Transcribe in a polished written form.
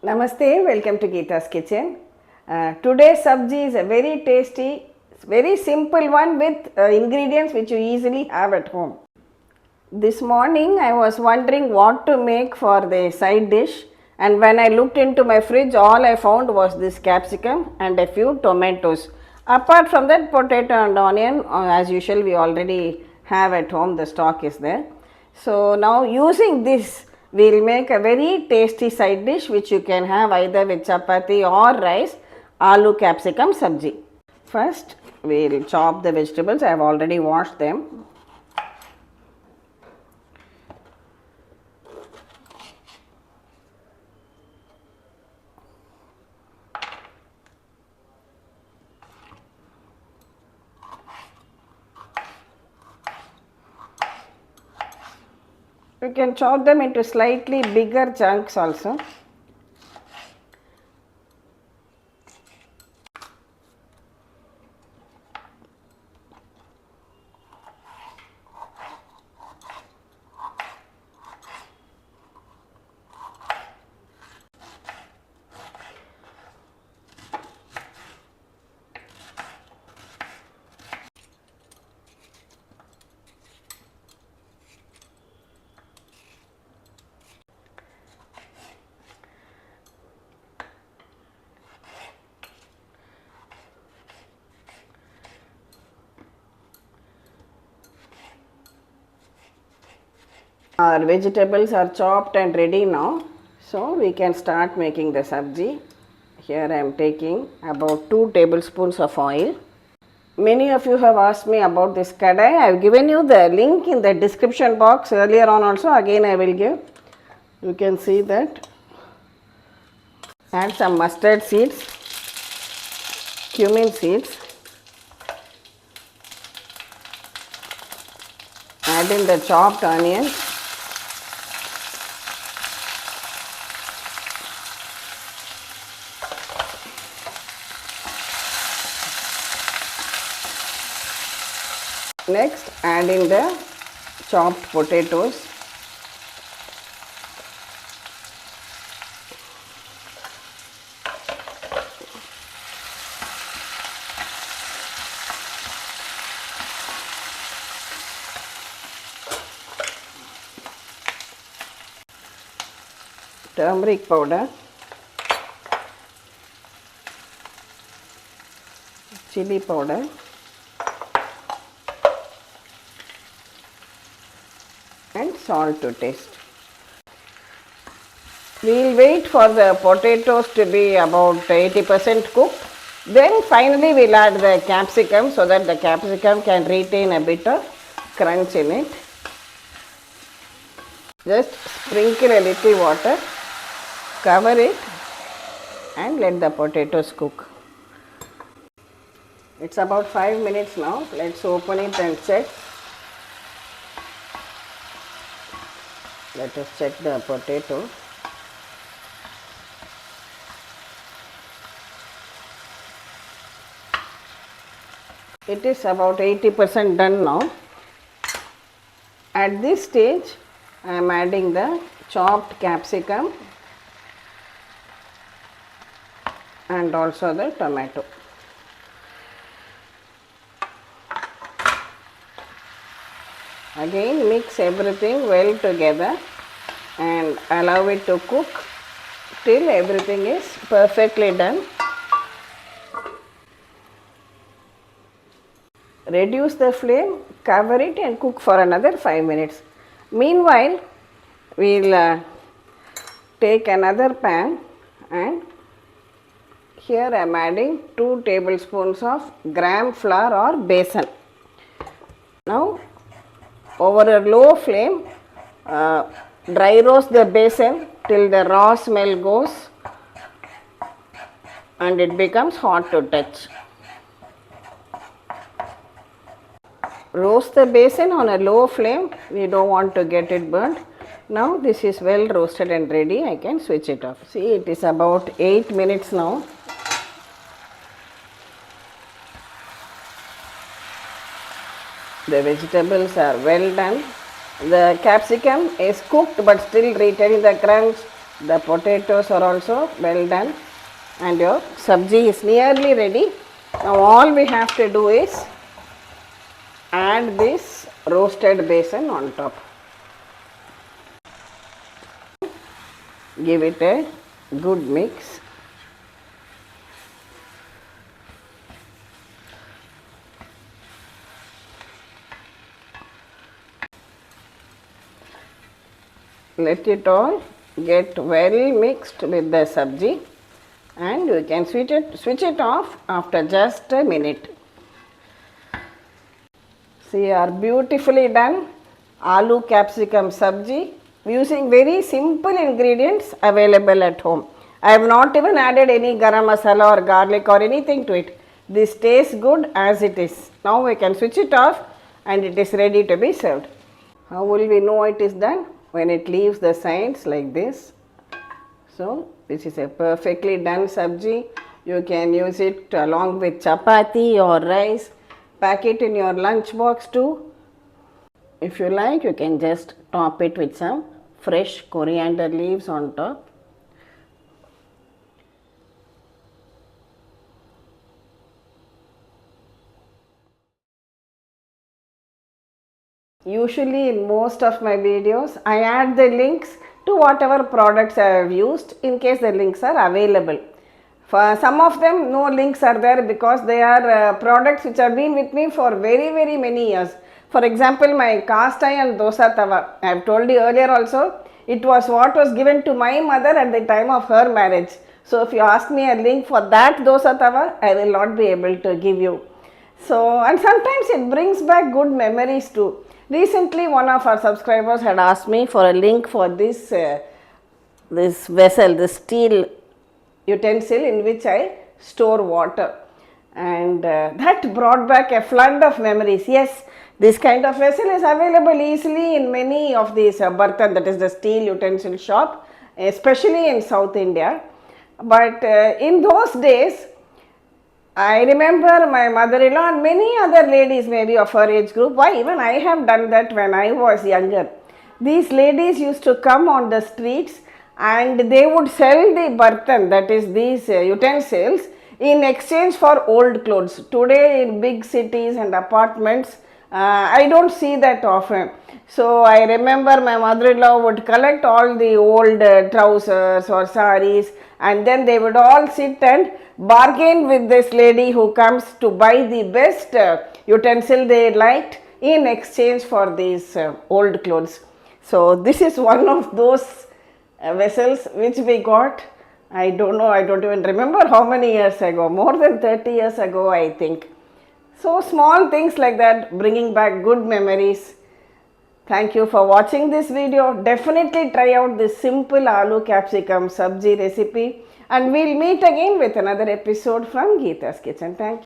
Namaste, welcome to Geeta's Kitchen. Today's sabji is a very tasty, very simple one with ingredients which you easily have at home. This morning I was wondering what to make for the side dish, and when I looked into my fridge, all I found was this capsicum and a few tomatoes. Apart from that, potato and onion, as usual, we already have at home, the stock is there. So now using this, we will make a very tasty side dish which you can have either with chapati or rice, aloo capsicum sabji. First, we will chop the vegetables. I have already washed them. You can chop them into slightly bigger chunks also. Our vegetables are chopped and ready now, so we can start making the sabji. Here I am taking about 2 tablespoons of oil. Many of you have asked me about this kadai. I have given you the link in the description box earlier on also. Again I will give. You can see that. Add some mustard seeds, cumin seeds. Add in the chopped onions. Next, add in the chopped potatoes. Turmeric powder, chilli powder, and salt to taste. We will wait for the potatoes to be about 80% cooked. Then finally we will add the capsicum so that the capsicum can retain a bit of crunch in it. Just sprinkle a little water, cover it and let the potatoes cook. It's about 5 minutes now. Let's open it and check. Let us check the potato. It is about 80% done now. At this stage, I am adding the chopped capsicum and also the tomato. Again mix everything well together and allow it to cook till everything is perfectly done. Reduce the flame, cover it and cook for another 5 minutes. Meanwhile, we will take another pan and here I am adding 2 tablespoons of gram flour or besan. Now, over a low flame, dry roast the besan till the raw smell goes and it becomes hot to touch. Roast the besan on a low flame. We don't want to get it burnt. Now this is well roasted and ready. I can switch it off. See, it is about 8 minutes now. The vegetables are well done. The capsicum is cooked but still retaining the crunch. The potatoes are also well done and your sabji is nearly ready. Now all we have to do is add this roasted besan on top. Give it a good mix. Let it all get well mixed with the sabji and you can switch it off after just a minute. See our beautifully done aloo capsicum sabji using very simple ingredients available at home. I have not even added any garam masala or garlic or anything to it. This tastes good as it is. Now we can switch it off and it is ready to be served. How will we know it is done? When it leaves the sides like this. So this is a perfectly done sabji. You can use it along with chapati or rice. Pack it in your lunch box too. If you like, you can just top it with some fresh coriander leaves on top. Usually in most of my videos, I add the links to whatever products I have used in case the links are available. For some of them, no links are there because they are products which have been with me for very many years. For example, my cast iron dosa tawa, I have told you earlier also, it was what was given to my mother at the time of her marriage. So if you ask me a link for that dosa tawa, I will not be able to give you. So, and sometimes it brings back good memories too. Recently, one of our subscribers had asked me for a link for this vessel, this steel utensil in which I store water, and that brought back a flood of memories. Yes, this kind of vessel is available easily in many of these bartan, that is the steel utensil shop, especially in South India. But in those days, I remember my mother-in-law and many other ladies maybe of her age group. Why, even I have done that when I was younger. These ladies used to come on the streets and they would sell the bartan, that is these utensils, in exchange for old clothes. Today in big cities and apartments, I don't see that often. So I remember my mother-in-law would collect all the old trousers or saris, and then they would all sit and bargain with this lady who comes to buy the best utensil they liked in exchange for these old clothes. So this is one of those vessels which we got. I don't know, I don't even remember how many years ago, more than 30 years ago I think. So small things like that bringing back good memories. Thank you for watching this video. Definitely try out this simple aloo capsicum sabji recipe and we'll meet again with another episode from Geeta's Kitchen. Thank you.